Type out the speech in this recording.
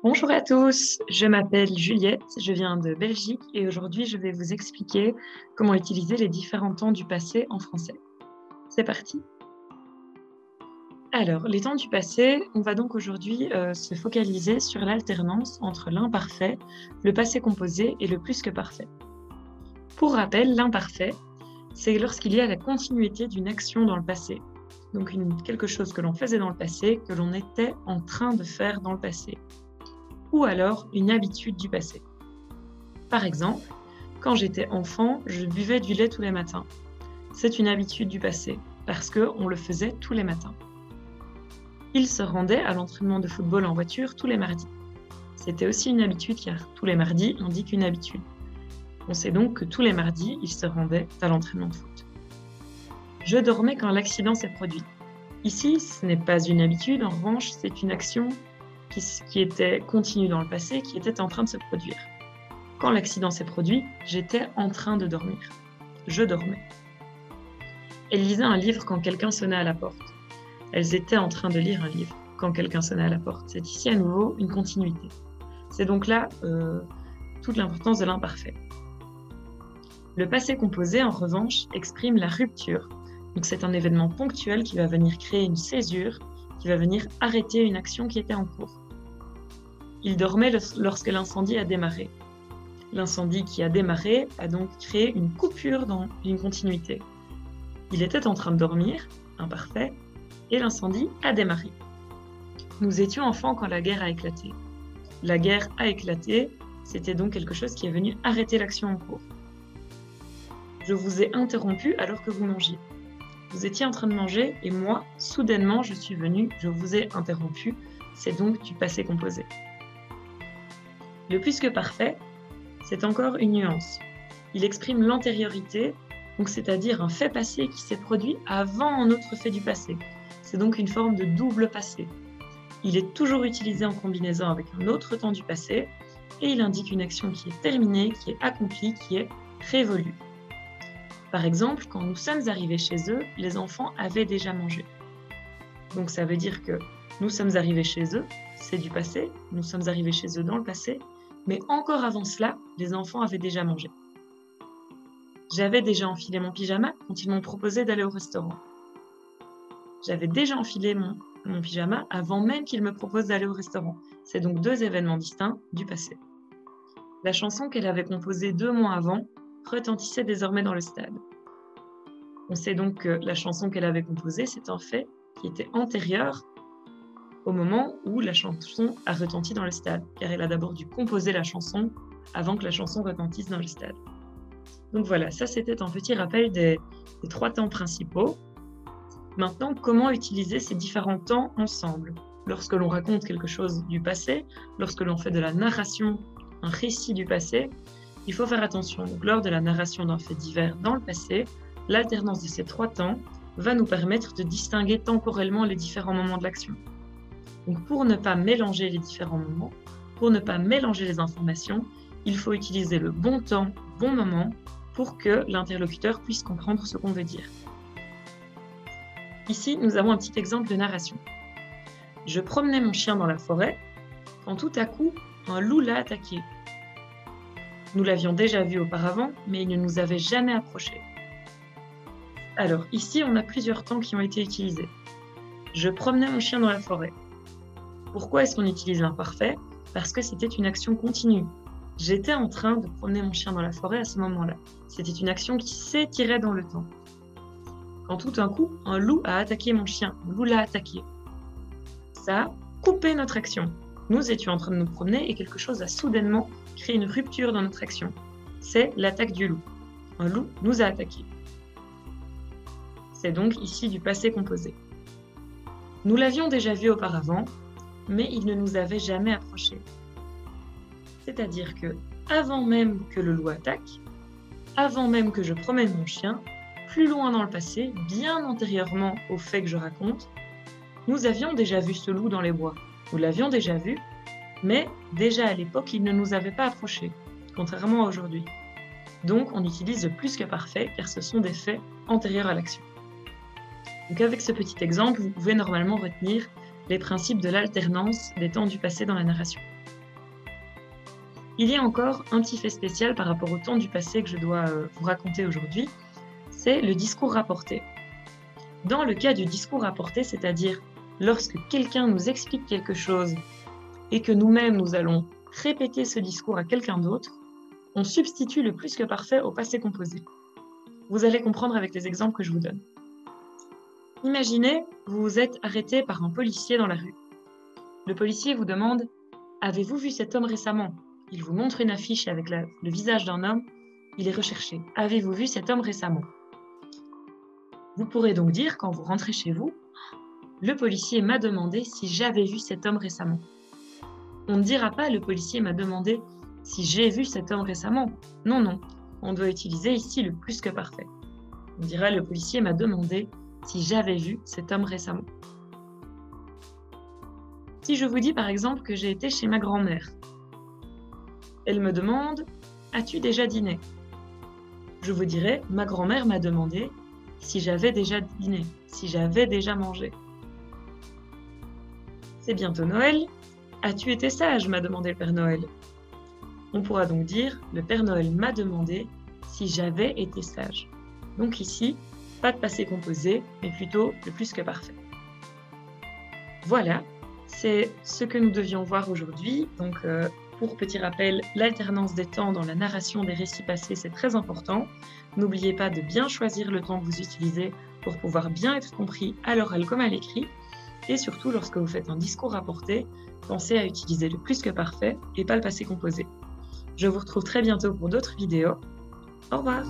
Bonjour à tous, je m'appelle Juliette, je viens de Belgique et aujourd'hui je vais vous expliquer comment utiliser les différents temps du passé en français. C'est parti. Alors, les temps du passé, on va donc aujourd'hui se focaliser sur l'alternance entre l'imparfait, le passé composé et le plus que parfait. Pour rappel, l'imparfait, c'est lorsqu'il y a la continuité d'une action dans le passé. Donc quelque chose que l'on faisait dans le passé, que l'on était en train de faire dans le passé. Ou alors une habitude du passé. Par exemple, quand j'étais enfant, je buvais du lait tous les matins. C'est une habitude du passé, parce qu'on le faisait tous les matins. Il se rendait à l'entraînement de football en voiture tous les mardis. C'était aussi une habitude car tous les mardis indique une habitude. On sait donc que tous les mardis, il se rendait à l'entraînement de foot. Je dormais quand l'accident s'est produit. Ici, ce n'est pas une habitude, en revanche, c'est une action qui était continue dans le passé, qui était en train de se produire. Quand l'accident s'est produit, j'étais en train de dormir. Je dormais. Elles lisaient un livre quand quelqu'un sonnait à la porte. Elles étaient en train de lire un livre quand quelqu'un sonnait à la porte. C'est ici à nouveau une continuité. C'est donc là toute l'importance de l'imparfait. Le passé composé, en revanche, exprime la rupture. Donc c'est un événement ponctuel qui va venir créer une césure, qui va venir arrêter une action qui était en cours. Il dormait lorsque l'incendie a démarré. L'incendie qui a démarré a donc créé une coupure dans une continuité. Il était en train de dormir, imparfait, et l'incendie a démarré. Nous étions enfants quand la guerre a éclaté. La guerre a éclaté, c'était donc quelque chose qui est venu arrêter l'action en cours. Je vous ai interrompu alors que vous mangiez. Vous étiez en train de manger et moi, soudainement, je suis venue, je vous ai interrompu. C'est donc du passé composé. Le plus que parfait, c'est encore une nuance. Il exprime l'antériorité, donc c'est-à-dire un fait passé qui s'est produit avant un autre fait du passé. C'est donc une forme de double passé. Il est toujours utilisé en combinaison avec un autre temps du passé et il indique une action qui est terminée, qui est accomplie, qui est révolue. Par exemple, quand nous sommes arrivés chez eux, les enfants avaient déjà mangé. Donc ça veut dire que nous sommes arrivés chez eux, c'est du passé, nous sommes arrivés chez eux dans le passé, mais encore avant cela, les enfants avaient déjà mangé. J'avais déjà enfilé mon pyjama quand ils m'ont proposé d'aller au restaurant. J'avais déjà enfilé mon pyjama avant même qu'ils me proposent d'aller au restaurant. C'est donc deux événements distincts du passé. La chanson qu'elle avait composée 2 mois avant retentissait désormais dans le stade. On sait donc que la chanson qu'elle avait composée, c'est un fait qui était antérieur au moment où la chanson a retenti dans le stade, car elle a d'abord dû composer la chanson avant que la chanson retentisse dans le stade. Donc voilà, ça c'était un petit rappel des 3 temps principaux. Maintenant, comment utiliser ces différents temps ensemble? Lorsque l'on raconte quelque chose du passé, lorsque l'on fait de la narration, un récit du passé, il faut faire attention. Donc, lors de la narration d'un fait divers dans le passé, l'alternance de ces 3 temps va nous permettre de distinguer temporellement les différents moments de l'action. Donc, pour ne pas mélanger les différents moments, pour ne pas mélanger les informations, il faut utiliser le bon temps, bon moment, pour que l'interlocuteur puisse comprendre ce qu'on veut dire. Ici, nous avons un petit exemple de narration. Je promenais mon chien dans la forêt, quand tout à coup, un loup l'a attaqué. Nous l'avions déjà vu auparavant, mais il ne nous avait jamais approché. Alors, ici, on a plusieurs temps qui ont été utilisés. Je promenais mon chien dans la forêt. Pourquoi est-ce qu'on utilise l'imparfait? Parce que c'était une action continue. J'étais en train de promener mon chien dans la forêt à ce moment-là. C'était une action qui s'étirait dans le temps. Quand tout d'un coup, un loup a attaqué mon chien, un loup l'a attaqué. Ça a coupé notre action. Nous étions en train de nous promener et quelque chose a soudainement créé une rupture dans notre action. C'est l'attaque du loup. Un loup nous a attaqués. C'est donc ici du passé composé. Nous l'avions déjà vu auparavant, mais il ne nous avait jamais approché. C'est-à-dire que, avant même que le loup attaque, avant même que je promène mon chien, plus loin dans le passé, bien antérieurement au fait que je raconte, nous avions déjà vu ce loup dans les bois. Nous l'avions déjà vu, mais déjà à l'époque, il ne nous avait pas approchés, contrairement à aujourd'hui. Donc, on utilise le plus que parfait, car ce sont des faits antérieurs à l'action. Donc, avec ce petit exemple, vous pouvez normalement retenir les principes de l'alternance des temps du passé dans la narration. Il y a encore un petit fait spécial par rapport au temps du passé que je dois vous raconter aujourd'hui, c'est le discours rapporté. Dans le cas du discours rapporté, c'est-à-dire lorsque quelqu'un nous explique quelque chose et que nous-mêmes nous allons répéter ce discours à quelqu'un d'autre, on substitue le plus que parfait au passé composé. Vous allez comprendre avec les exemples que je vous donne. Imaginez, vous vous êtes arrêté par un policier dans la rue. Le policier vous demande « Avez-vous vu cet homme récemment ?» Il vous montre une affiche avec le visage d'un homme. Il est recherché. « Avez-vous vu cet homme récemment ?» Vous pourrez donc dire, quand vous rentrez chez vous, « Le policier m'a demandé si j'avais vu cet homme récemment. » On ne dira pas « Le policier m'a demandé si j'ai vu cet homme récemment. » Non, non. On doit utiliser ici le plus que parfait. On dira « Le policier m'a demandé si j'avais vu cet homme récemment. » Si je vous dis par exemple que j'ai été chez ma grand-mère, elle me demande « As-tu déjà dîné ?» Je vous dirai « Ma grand-mère m'a demandé si j'avais déjà dîné, si j'avais déjà mangé. » C'est bientôt Noël. « As-tu été sage ?» m'a demandé le Père Noël. On pourra donc dire « Le Père Noël m'a demandé si j'avais été sage. » Donc ici, pas de passé composé, mais plutôt le plus que parfait. Voilà, c'est ce que nous devions voir aujourd'hui. Donc, pour petit rappel, l'alternance des temps dans la narration des récits passés, c'est très important. N'oubliez pas de bien choisir le temps que vous utilisez pour pouvoir bien être compris à l'oral comme à l'écrit. Et surtout, lorsque vous faites un discours rapporté, pensez à utiliser le plus que parfait et pas le passé composé. Je vous retrouve très bientôt pour d'autres vidéos. Au revoir!